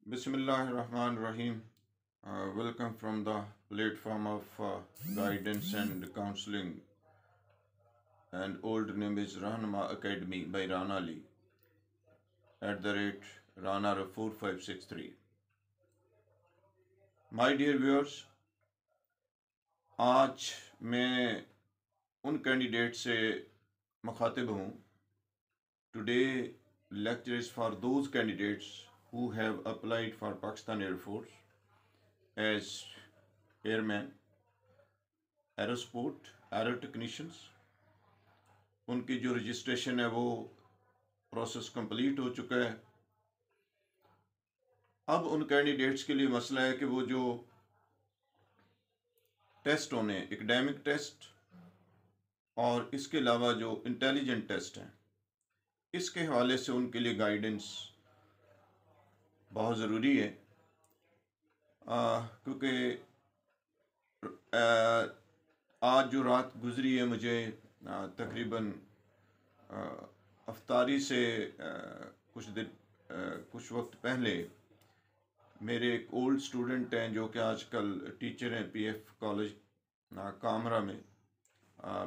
Bismillahirrahmanirrahim. Welcome from the platform of guidance and counseling, and old name is Rahnama Academy by Rana Ali @ Rana 4563. My dear viewers, आज मैं उन candidate से मुखातिब हूँ. Today lecture is for those candidates who have applied for Pakistan Air Force as airman, एरोस्पोर्ट, aero technicians. उनकी जो registration है वो प्रोसेस कंप्लीट हो चुका है. अब उन कैंडिडेट्स के लिए मसला है कि वो जो टेस्ट होने, एकेडमिक टेस्ट और इसके अलावा जो इंटेलिजेंट टेस्ट हैं, इसके हवाले से उनके लिए गाइडेंस बहुत ज़रूरी है. क्योंकि आज जो रात गुजरी है, मुझे तकरीबन अफ्तारी से कुछ वक्त पहले मेरे एक ओल्ड स्टूडेंट हैं जो कि आजकल टीचर हैं पीएफ कॉलेज कामरा में,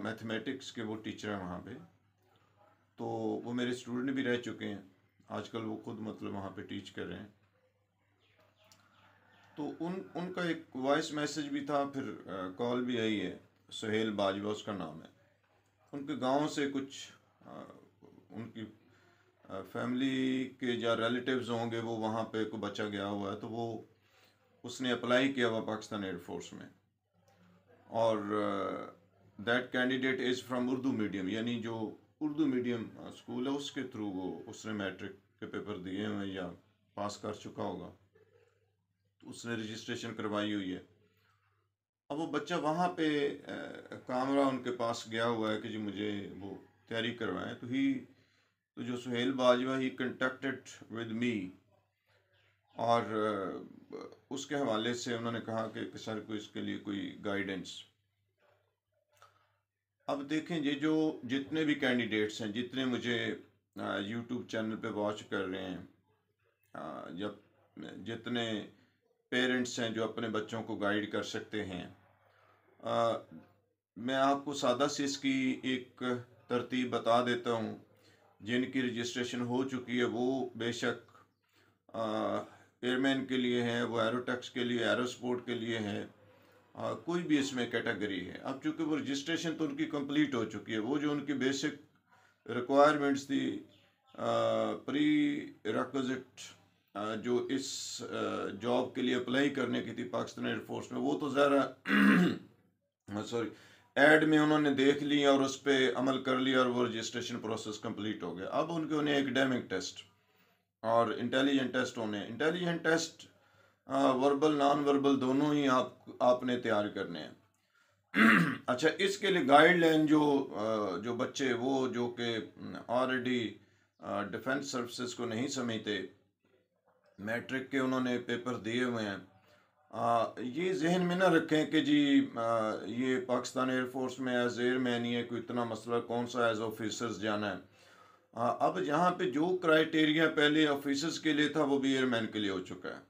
मैथमेटिक्स के वो टीचर हैं वहाँ पे. तो वो मेरे स्टूडेंट भी रह चुके हैं, आजकल वो खुद मतलब वहाँ पे टीच कर रहे हैं. तो उनका एक वॉइस मैसेज भी था, फिर कॉल भी आई है. सुहेल बाजवा उसका नाम है. उनके गांव से कुछ उनकी फैमिली के या रिलेटिव्स होंगे, वो वहाँ पे कोई बच्चा गया हुआ है, तो उसने अप्लाई किया हुआ पाकिस्तान एयरफोर्स में. और that candidate is from Urdu medium, यानी जो उर्दू मीडियम स्कूल है उसके थ्रू उसने मैट्रिक के पेपर दिए हुए या पास कर चुका होगा, तो उसने रजिस्ट्रेशन करवाई हुई है. अब वो बच्चा वहाँ पे कामरा उनके पास गया हुआ है कि जी मुझे वो तैयारी करवाएं. तो जो सुहेल बाजवा ही कंटेक्टेड विद मी, और उसके हवाले से उन्होंने कहा कि सर को इसके लिए कोई गाइडेंस. अब देखें, ये जो जितने भी कैंडिडेट्स हैं, जितने मुझे यूट्यूब चैनल पे वॉच कर रहे हैं, जब जितने पेरेंट्स हैं जो अपने बच्चों को गाइड कर सकते हैं, मैं आपको सादा सी इसकी एक तरतीब बता देता हूँ. जिनकी रजिस्ट्रेशन हो चुकी है वो बेशक एयरमैन के लिए है, वो एरोटेक्स के लिए, एरोस्पोर्ट के लिए है, कोई भी इसमें कैटेगरी है. अब चूँकि वो रजिस्ट्रेशन तो उनकी कंप्लीट हो चुकी है, वो जो उनकी बेसिक रिक्वायरमेंट्स थी, प्री रिक्विजिट जो इस जॉब के लिए अप्लाई करने की थी पाकिस्तान एयरफोर्स में, वो तो ज़रा सॉरी एड में उन्होंने देख ली और उस पर अमल कर लिया और वो रजिस्ट्रेशन प्रोसेस कंप्लीट हो गया. अब उन्हें एकेडमिक टेस्ट और इंटेलिजेंट टेस्ट होने. Intelligent test verbal non verbal दोनों ही आपने तैयार करने हैं. अच्छा, इसके लिए गाइडलाइन जो बच्चे वो जो कि ऑलरेडी डिफेंस सर्विसेज को नहीं समझते, मैट्रिक के उन्होंने पेपर दिए हुए हैं, ये जहन में ना रखें कि जी ये पाकिस्तान एयरफोर्स में एज एयरमैन ही है, कोई इतना मसला कौन सा एज ऑफिसर्स जाना है. अब यहाँ पे जो क्राइटेरिया पहले ऑफिसर्स के लिए था वो भी एयरमैन के लिए हो चुका है.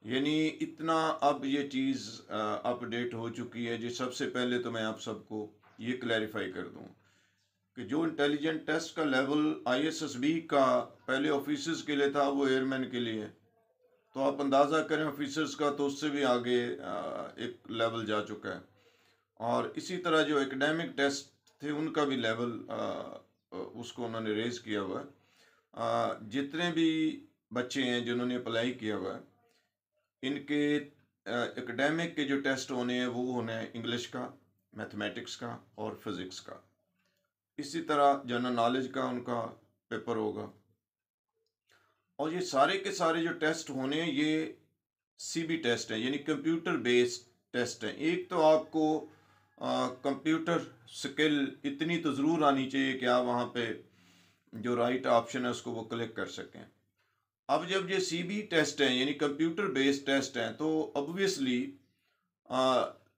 यानी इतना अब ये चीज़ अपडेट हो चुकी है. जी सबसे पहले तो मैं आप सबको ये क्लैरिफाई कर दूं कि जो इंटेलिजेंट टेस्ट का लेवल ISSB का पहले ऑफिसर्स के लिए था, वो एयरमैन के लिए है. तो आप अंदाज़ा करें ऑफिसर्स का, तो उससे भी आगे एक लेवल जा चुका है. और इसी तरह जो एकेडमिक टेस्ट थे उनका भी लेवल उसको उन्होंने रेज किया हुआ है. जितने भी बच्चे हैं जिन्होंने अप्लाई किया हुआ है, इनके एकेडमिक के जो टेस्ट होने हैं वो होने हैं इंग्लिश का, मैथमेटिक्स का और फिज़िक्स का. इसी तरह जनरल नॉलेज का उनका पेपर होगा. और ये सारे के सारे जो टेस्ट होने हैं ये CB टेस्ट हैं, यानी कंप्यूटर बेस्ड टेस्ट हैं. एक तो आपको कंप्यूटर स्किल इतनी तो ज़रूर आनी चाहिए कि आप वहाँ पे जो राइट ऑप्शन है उसको वो क्लिक कर सकें. अब जब ये CB टेस्ट हैं यानी कंप्यूटर बेस्ड टेस्ट हैं, तो ऑब्वियसली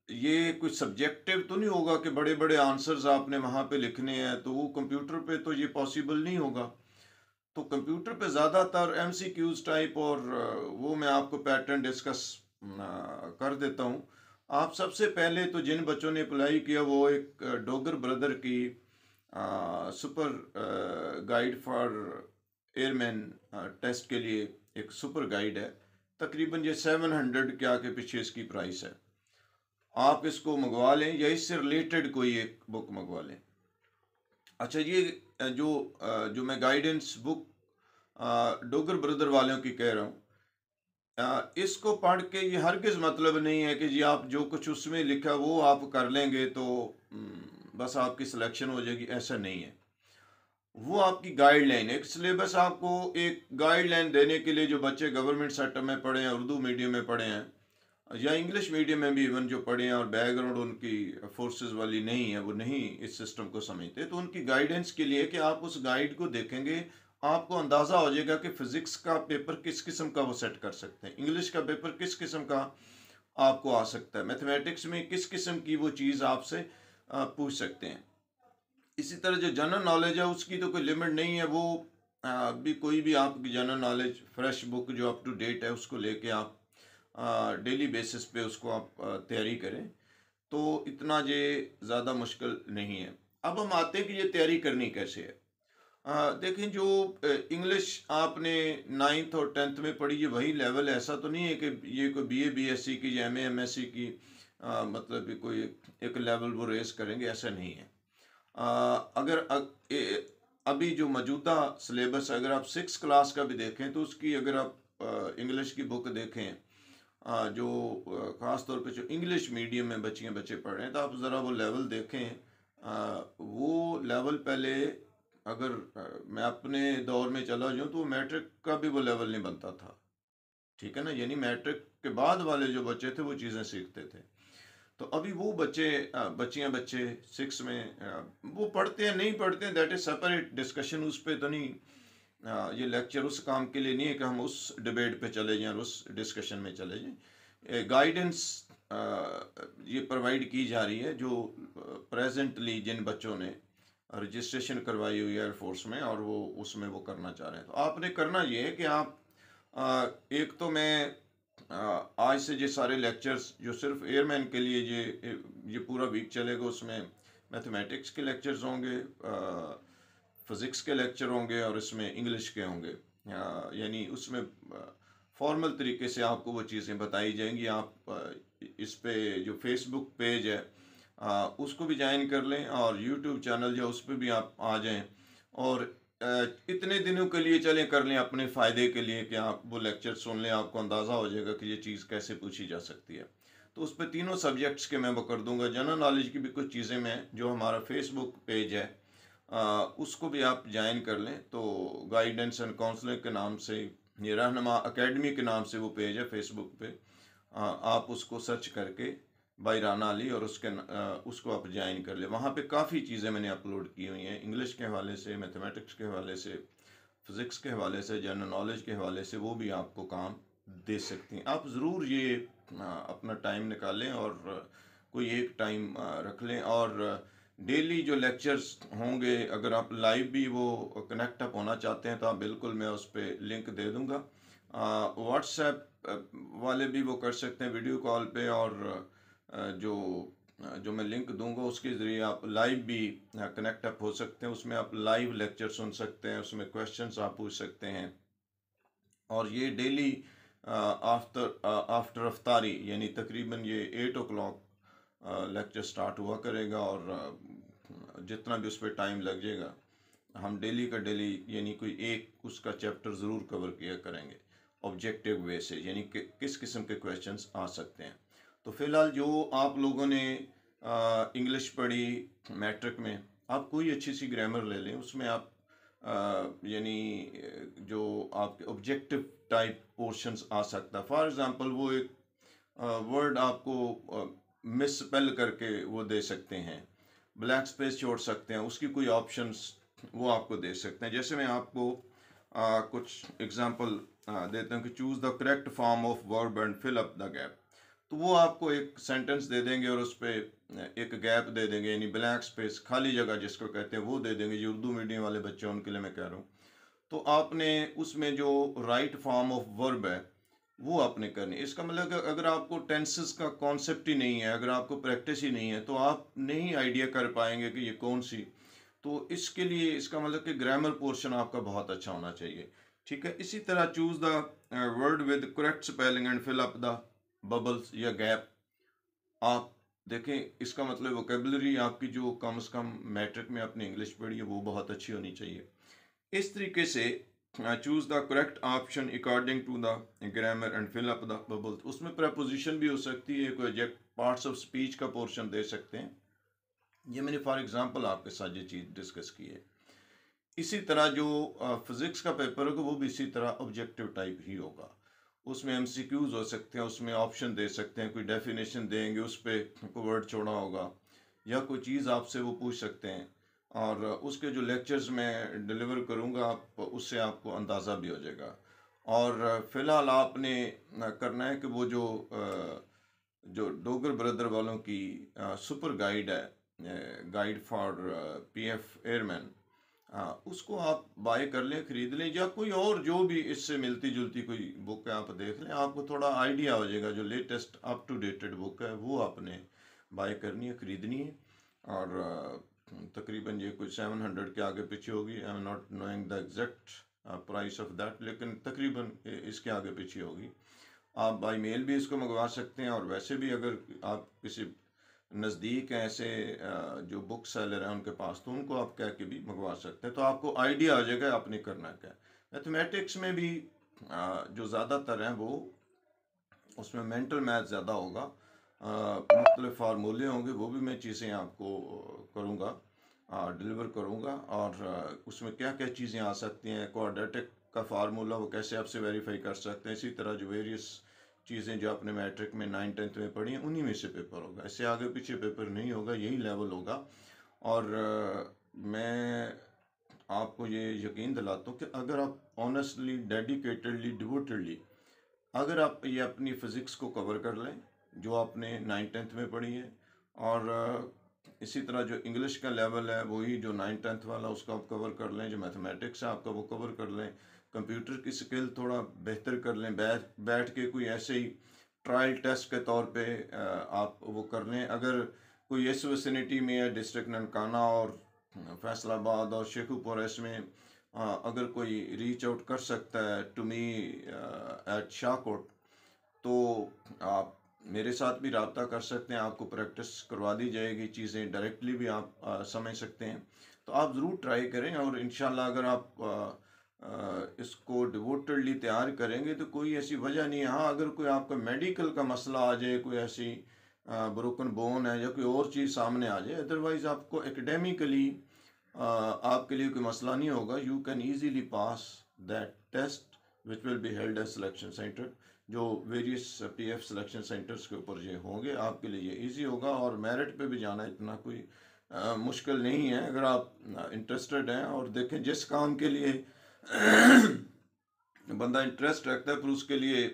ये कुछ सब्जेक्टिव तो नहीं होगा कि बड़े बड़े आंसर्स आपने वहाँ पे लिखने हैं, तो वो कंप्यूटर पे तो ये पॉसिबल नहीं होगा. तो कंप्यूटर पे ज़्यादातर एमसीक्यूज टाइप और वो मैं आपको पैटर्न डिस्कस कर देता हूँ। आप सबसे पहले तो जिन बच्चों ने अप्लाई किया वो एक डोगर ब्रदर की super guide for airman test के लिए एक सुपर गाइड है। तकरीबन ये 700 के आके पीछे इसकी प्राइस है। आप इसको मंगवा लें या इससे रिलेटेड कोई एक बुक मंगवा लें। अच्छा, ये जो मैं गाइडेंस बुक डोगर ब्रदर वालों की कह रहा हूँ, इसको पढ़ के ये हरगिज़ मतलब नहीं है कि जी आप जो कुछ उसमें लिखा वो आप कर लेंगे तो बस आपकी सिलेक्शन हो जाएगी, ऐसा नहीं है। वो आपकी गाइडलाइन है, एक सिलेबस आपको एक गाइडलाइन देने के लिए। जो बच्चे गवर्नमेंट सेक्टर में पढ़े हैं, उर्दू मीडियम में पढ़े हैं या इंग्लिश मीडियम में भी इवन जो पढ़े हैं और बैकग्राउंड उनकी फोर्सेस वाली नहीं है, वो नहीं इस सिस्टम को समझते, तो उनकी गाइडेंस के लिए कि आप उस गाइड को देखेंगे, आपको अंदाज़ा हो जाएगा कि फिज़िक्स का पेपर किस किस्म का वो सेट कर सकते हैं, इंग्लिश का पेपर किस किस्म का आपको आ सकता है, मैथमेटिक्स में किस किस्म की वो चीज़ आपसे पूछ सकते हैं। इसी तरह जो जनरल नॉलेज है उसकी तो कोई लिमिट नहीं है। वो भी कोई भी आपकी जनरल नॉलेज फ्रेश बुक जो अप टू डेट है उसको लेके आप डेली बेसिस पे उसको आप तैयारी करें, तो इतना ये ज़्यादा मुश्किल नहीं है। अब हम आते हैं कि ये तैयारी करनी कैसे है। देखें, जो इंग्लिश आपने 9th और 10th में पढ़ी ये वही लेवल है। ऐसा तो नहीं है कि ये कोई बीए बीएससी की या एमए एमएससी की मतलब कि कोई एक लेवल वो रेस करेंगे, ऐसा नहीं है। अगर अभी जो मौजूदा सिलेबस, अगर आप 6 क्लास का भी देखें तो उसकी अगर आप इंग्लिश की बुक देखें, जो ख़ास तौर पे जो इंग्लिश मीडियम में बच्चियाँ बच्चे पढ़ रहे हैं, तो आप ज़रा वो लेवल देखें। वो लेवल पहले, अगर मैं अपने दौर में चला जाऊँ तो मैट्रिक का भी वो लेवल नहीं बनता था, ठीक है ना। यानी मैट्रिक के बाद वाले जो बच्चे थे वो चीज़ें सीखते थे। तो अभी वो बच्चे बच्चियाँ बच्चे 6 में वो पढ़ते हैं नहीं पढ़ते हैं, दैट इज़ सेपरेट डिस्कशन। उस पर तो नहीं, ये लेक्चर उस काम के लिए नहीं है कि हम उस डिबेट पे चले जाएं और उस डिस्कशन में चले जाएं। गाइडेंस ये प्रोवाइड की जा रही है, जो प्रेजेंटली जिन बच्चों ने रजिस्ट्रेशन करवाई हुई है एयरफोर्स में और वो उसमें वो करना चाह रहे हैं। तो आपने करना ये है कि आप एक तो मैं आज से ये सारे लेक्चर्स जो सिर्फ एयरमैन के लिए ये पूरा वीक चलेगा, उसमें मैथमेटिक्स के लेक्चर्स होंगे, फिज़िक्स के लेक्चर होंगे और इसमें इंग्लिश के होंगे। यानी उसमें फॉर्मल तरीके से आपको वो चीज़ें बताई जाएंगी। आप इस पे जो फेसबुक पेज है उसको भी ज्वाइन कर लें और यूट्यूब चैनल जो उस पर भी आप आ जाएं और इतने दिनों के लिए चलें कर लें अपने फ़ायदे के लिए कि आप वो लेक्चर सुन लें, आपको अंदाज़ा हो जाएगा कि ये चीज़ कैसे पूछी जा सकती है। तो उस पर तीनों सब्जेक्ट्स के मैं वो कर दूंगा। जनरल नॉलेज की भी कुछ चीज़ें मैं, जो हमारा फेसबुक पेज है उसको भी आप ज्वाइन कर लें। तो गाइडेंस एंड काउंसलिंग के नाम से, ये रहनुमा एकेडमी के नाम से वो पेज है फेसबुक पे। आप उसको सर्च करके बाई राना अली और उसको आप ज्वाइन कर ले। वहाँ पे काफ़ी चीज़ें मैंने अपलोड की हुई हैं, इंग्लिश के हवाले से, मैथमेटिक्स के हवाले से, फिज़िक्स के हवाले से, जनरल नॉलेज के हवाले से, वो भी आपको काम दे सकती हैं। आप ज़रूर ये अपना टाइम निकालें और कोई एक टाइम रख लें। और डेली जो लेक्चर्स होंगे, अगर आप लाइव भी वो कनेक्ट अप होना चाहते हैं तो आप बिल्कुल, मैं उस पर लिंक दे दूँगा। व्हाट्सएप वाले भी वो कर सकते हैं वीडियो कॉल पे, और जो मैं लिंक दूंगा उसके ज़रिए आप लाइव भी कनेक्ट अप हो सकते हैं। उसमें आप लाइव लेक्चर सुन सकते हैं, उसमें क्वेश्चंस आप पूछ सकते हैं। और ये डेली आफ्टर अफ्तारी, यानी तकरीबन ये 8 o'clock लेक्चर स्टार्ट हुआ करेगा और जितना भी उस पर टाइम लग जाएगा, हम डेली का डेली यानी कोई एक उसका चैप्टर ज़रूर कवर किया करेंगे ऑब्जेक्टिव वे से, यानी कि किस किस्म के क्वेश्चंस आ सकते हैं। तो फ़िलहाल जो आप लोगों ने इंग्लिश पढ़ी मैट्रिक में, आप कोई अच्छी सी ग्रामर ले लें, उसमें आप यानी जो आपके ऑब्जेक्टिव टाइप पोर्शंस आ सकता है। फॉर एग्ज़ाम्पल वो एक वर्ड आपको मिस स्पेल करके वो दे सकते हैं, ब्लैक स्पेस छोड़ सकते हैं, उसकी कोई ऑप्शंस वो आपको दे सकते हैं। जैसे मैं आपको कुछ एग्जांपल देता हूँ कि choose the correct form of verb and fill up the gap. तो वो आपको एक सेंटेंस दे देंगे और उस पर एक गैप दे देंगे, यानी ब्लैक स्पेस, खाली जगह जिसको कहते हैं, वो दे देंगे। जो उर्दू मीडियम वाले बच्चे हैं उनके लिए मैं कह रहा हूँ। तो आपने उसमें जो राइट फॉर्म ऑफ वर्ब है वो आपने करनी है। इसका मतलब कि अगर आपको टेंसेस का कॉन्सेप्ट ही नहीं है, अगर आपको प्रैक्टिस ही नहीं है, तो आप नहीं आइडिया कर पाएंगे कि ये कौन सी। तो इसके लिए इसका मतलब कि ग्रामर पोर्शन आपका बहुत अच्छा होना चाहिए। ठीक है, इसी तरह choose the word with correct spelling and fill up the bubbles या गैप। आप देखें, इसका मतलब वोकेबलरी आपकी जो कम से कम मैट्रिक में आपने इंग्लिश पढ़ी है वो बहुत अच्छी होनी चाहिए। इस तरीके से choose the correct option according to the grammar and fill up the bubbles. उसमें प्रपोजिशन भी हो सकती है, कोई पार्ट्स ऑफ स्पीच का पोर्शन दे सकते हैं। ये मैंने फॉर एग्जांपल आपके साथ ये चीज़ डिस्कस की है। इसी तरह जो फिज़िक्स का पेपर होगा वो भी इसी तरह ऑब्जेक्टिव टाइप ही होगा। उसमें एमसीक्यूज हो सकते हैं, उसमें ऑप्शन दे सकते हैं, कोई डेफिनेशन देंगे, उस पर कोई वर्ड छोड़ा होगा या कोई चीज़ आपसे वो पूछ सकते हैं। और उसके जो लेक्चर्स मैं डिलीवर करूँगा आप उससे आपको अंदाज़ा भी हो जाएगा। और फ़िलहाल आपने करना है कि वो जो डोगर ब्रदर वालों की सुपर गाइड है, गाइड फॉर पीएफ एयरमैन, उसको आप बाय कर लें, खरीद लें, या कोई और जो भी इससे मिलती जुलती कोई बुक है आप देख लें। आपको थोड़ा आइडिया हो जाएगा, जो latest up to dated book है वो आपने बाय करनी है, खरीदनी है। और तकरीबन ये कुछ 700 के आगे पीछे होगी। I am not knowing the exact price of that, लेकिन तकरीबन इसके आगे पीछे होगी। आप बाई मेल भी इसको मंगवा सकते हैं, और वैसे भी अगर आप किसी नज़दीक हैं ऐसे जो बुक सेलर हैं उनके पास, तो उनको आप कह के भी मंगवा सकते हैं। तो आपको आइडिया आ जाएगा आपने करना क्या है। मैथमेटिक्स में भी जो ज़्यादातर हैं वो उसमें मेंटल मैथ ज़्यादा होगा, मुख्तलिफ फार्मूले होंगे, वो भी मैं चीज़ें आपको करूँगा, डिलीवर करूँगा। और उसमें क्या क्या चीज़ें आ सकती हैं, क्वाड्रेटिक का फार्मूला वो कैसे आपसे वेरीफाई कर सकते हैं। इसी तरह जो वेरियस चीज़ें जो आपने मैट्रिक में 9th-10th में पढ़ी हैं उन्हीं में से पेपर होगा, इससे आगे पीछे पेपर नहीं होगा, यही लेवल होगा। और मैं आपको ये यकीन दिलाता हूँ कि अगर आप ऑनेस्टली, डेडिकेटेडली, डिवोटेडली अगर आप ये अपनी फ़िज़िक्स को कवर कर लें जो आपने 9th-10th में पढ़ी है, और इसी तरह जो इंग्लिश का लेवल है वही जो 9th-10th वाला उसका आप कवर कर लें, जो मैथमेटिक्स है आपका वो कवर कर लें, कंप्यूटर की स्किल थोड़ा बेहतर कर लें, बैठ के कोई ऐसे ही ट्रायल टेस्ट के तौर पे आप वो कर लें। अगर कोई इस विसिनिटी में है, डिस्ट्रिक्ट ननकाना और फैसलाबाद और शेखुपुर, इसमें अगर कोई रीच आउट कर सकता है टू मी एट शाहकोट, तो आप मेरे साथ भी रब्ता कर सकते हैं, आपको प्रैक्टिस करवा दी जाएगी, चीज़ें डायरेक्टली भी आप समझ सकते हैं। तो आप ज़रूर ट्राई करें, और इंशाल्लाह अगर आप इसको डिवोटेडली तैयार करेंगे तो कोई ऐसी वजह नहीं है। हाँ, अगर कोई आपका मेडिकल का मसला आ जाए, कोई ऐसी ब्रोकन बोन है या कोई और चीज़ सामने आ जाए, अदरवाइज़ आपको एकेडमिकली आपके लिए कोई मसला नहीं होगा। You can easily pass that test which will be held as selection centre, जो वेरियस पीएफ सिलेक्शन सेंटर्स के ऊपर ये होंगे, आपके लिए ये इजी होगा। और मेरिट पे भी जाना इतना कोई मुश्किल नहीं है, अगर आप इंटरेस्टेड हैं। और देखें, जिस काम के लिए बंदा इंटरेस्ट रखता है फिर उसके लिए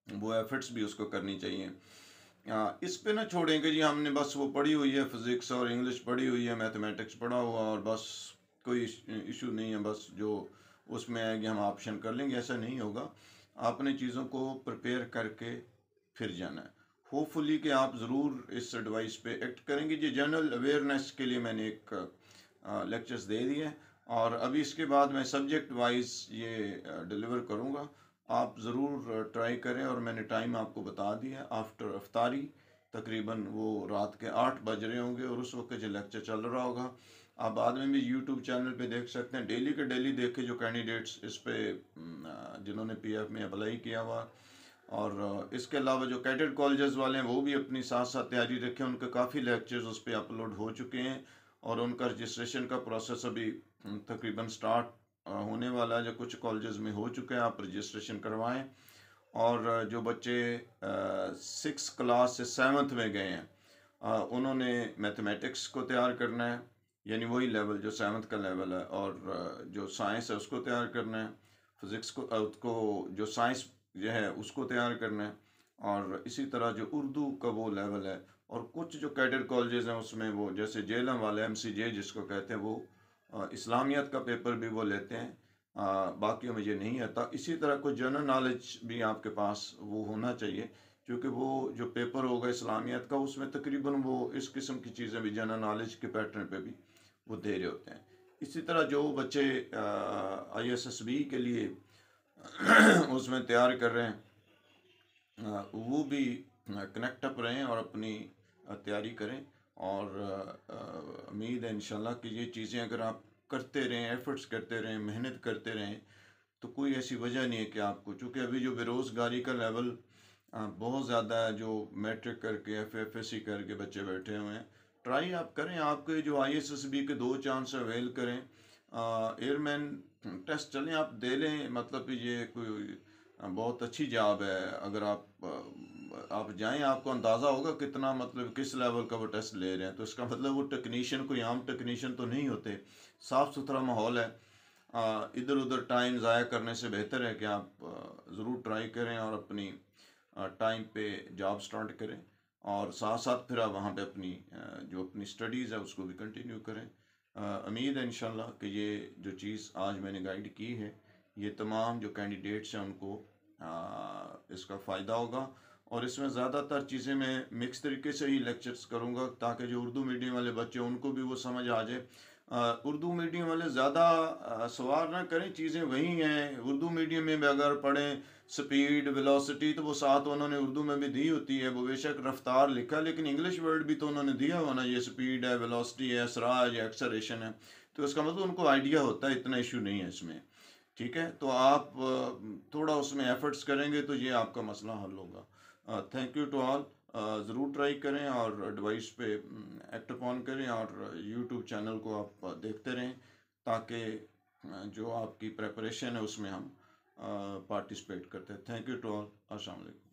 वो एफर्ट्स भी उसको करनी चाहिए। इस पे ना छोड़ेंगे जी हमने बस वो पढ़ी हुई है, फिज़िक्स और इंग्लिश पढ़ी हुई है, मैथमेटिक्स पढ़ा हुआ, और बस कोई इशू नहीं है, बस जो उसमें आएगी हम ऑप्शन कर लेंगे, ऐसा नहीं होगा। आपने चीज़ों को प्रिपेयर करके फिर जाना है। होपफुली कि आप ज़रूर इस एडवाइस पे एक्ट करेंगे। जी जनरल अवेयरनेस के लिए मैंने एक लेक्चर्स दे दिए हैं, और अभी इसके बाद मैं सब्जेक्ट वाइज ये डिलीवर करूँगा। आप ज़रूर ट्राई करें, और मैंने टाइम आपको बता दिया, आफ्टर अफ्तारी तकरीबन वो रात के 8 बज रहे होंगे, और उस वक्त जो लेक्चर चल रहा होगा। आप बाद में भी यूट्यूब चैनल पे देख सकते हैं, डेली के डेली देखे जो कैंडिडेट्स इस पे जिन्होंने पीएफ में अप्लाई किया हुआ। और इसके अलावा जो कैडेट कॉलेजेस वाले हैं वो भी अपनी साथ साथ तैयारी रखें, उनके काफ़ी लेक्चर्स उस पर अपलोड हो चुके हैं, और उनका रजिस्ट्रेशन का प्रोसेस अभी तकरीबन स्टार्ट होने वाला है, जो कुछ कॉलेजेस में हो चुका है, आप रजिस्ट्रेशन करवाएं। और जो बच्चे 6 क्लास से 7th में गए हैं, उन्होंने मैथमेटिक्स को तैयार करना है, यानी वही लेवल जो 7th का लेवल है, और जो साइंस है उसको तैयार करना है, फिज़िक्स को जो साइंस जो है उसको तैयार करना है, और इसी तरह जो उर्दू का वो लेवल है। और कुछ जो कैडेट कॉलेजेस हैं उसमें वो जैसे जेलम वाले MCJ जिसको कहते हैं, वो इस्लामियत का पेपर भी वो लेते हैं, बाकी मुझे नहीं आता। इसी तरह कोई जनरल नॉलेज भी आपके पास वो होना चाहिए, क्योंकि वो जो पेपर होगा इस्लामियत का उसमें तकरीबन वो इस किस्म की चीज़ें भी जनरल नॉलेज के पैटर्न पे भी वो दे रहे होते हैं। इसी तरह जो बच्चे ISSB के लिए उसमें तैयार कर रहे हैं, वो भी कनेक्ट अप रहें और अपनी तैयारी करें। और उम्मीद है इंशाल्लाह कि ये चीज़ें अगर आप करते रहें, एफर्ट्स करते रहें, मेहनत करते रहें, तो कोई ऐसी वजह नहीं है कि आपको, चूँकि अभी जो बेरोज़गारी का लेवल बहुत ज़्यादा है, जो मैट्रिक करके FFSC करके बच्चे बैठे हुए हैं, ट्राई आप करें। आपके जो ISSB के 2 चांस अवेल करें, एयरमैन टेस्ट चलें आप दे लें। मतलब कि ये कोई बहुत अच्छी जॉब है। अगर आप जाएं, आपको अंदाज़ा होगा कितना, मतलब किस लेवल का वो टेस्ट ले रहे हैं। तो इसका मतलब वो टेक्नीशियन कोई आम टेक्नीशियन तो नहीं होते। साफ़ सुथरा माहौल है। इधर उधर टाइम ज़ाया करने से बेहतर है कि आप ज़रूर ट्राई करें और अपनी टाइम पे जॉब स्टार्ट करें, और साथ साथ फिर आप वहाँ पे अपनी जो अपनी स्टडीज़ है उसको भी कंटिन्यू करें। उम्मीद है इंशाल्लाह कि ये जो चीज़ आज मैंने गाइड की है, ये तमाम जो कैंडिडेट्स हैं उनको इसका फ़ायदा होगा। और इसमें ज़्यादातर चीज़ें मैं मिक्स तरीके से ही लेक्चर्स करूँगा, ताकि जो उर्दू मीडियम वाले बच्चे उनको भी वो समझ आ जाए। उर्दू मीडियम वाले ज़्यादा सवाल ना करें, चीज़ें वही हैं। उर्दू मीडियम में भी अगर पढ़ें स्पीड वेलोसिटी, तो वो साथ उन्होंने उर्दू में भी दी होती है। वो बेशक रफ्तार लिखा, लेकिन इंग्लिश वर्ड भी तो उन्होंने दिया हुआ ना, ये स्पीड है, वेलोसिटी है, इसराज है, एक्सलेरेशन है। तो इसका मतलब उनको आइडिया होता है, इतना इशू नहीं है इसमें। ठीक है, तो आप थोड़ा उसमें एफर्ट्स करेंगे तो ये आपका मसला हल होगा। Thank you to all. ज़रूर ट्राई करें और एडवाइस पे एक्ट अपॉन करें, और यूट्यूब चैनल को आप देखते रहें, ताकि जो आपकी प्रेपरेशन है उसमें हम पार्टिसिपेट करते हैं। Thank you to all. अस्सलाम वालेकुम।